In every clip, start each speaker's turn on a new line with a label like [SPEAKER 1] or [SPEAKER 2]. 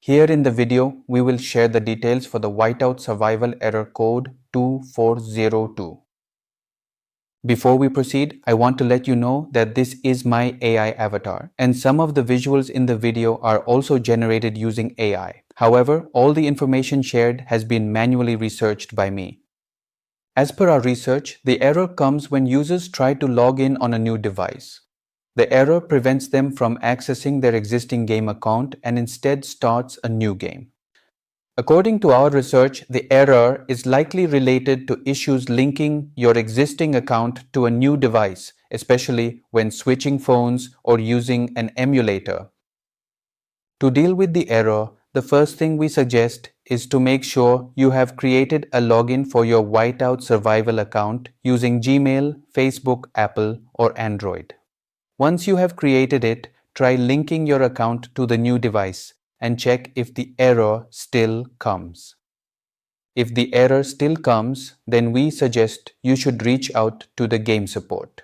[SPEAKER 1] Here in the video, we will share the details for the Whiteout Survival Error Code 2402. Before we proceed, I want to let you know that this is my AI avatar, and some of the visuals in the video are also generated using AI. However, all the information shared has been manually researched by me. As per our research, the error comes when users try to log in on a new device. The error prevents them from accessing their existing game account and instead starts a new game. According to our research, the error is likely related to issues linking your existing account to a new device, especially when switching phones or using an emulator. To deal with the error, the first thing we suggest is to make sure you have created a login for your Whiteout Survival account using Gmail, Facebook, Apple, or Android. Once you have created it, try linking your account to the new device and check if the error still comes. If the error still comes, then we suggest you should reach out to the game support.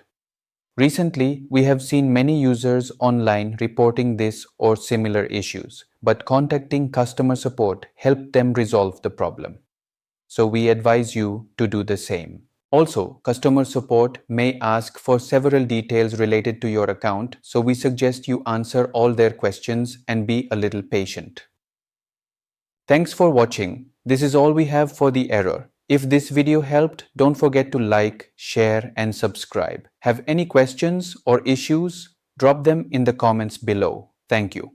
[SPEAKER 1] Recently, we have seen many users online reporting this or similar issues, but contacting customer support helped them resolve the problem. So we advise you to do the same. Also, customer support may ask for several details related to your account, so we suggest you answer all their questions and be a little patient. Thanks for watching. This is all we have for the error. If this video helped, don't forget to like, share, and subscribe. Have any questions or issues? Drop them in the comments below. Thank you.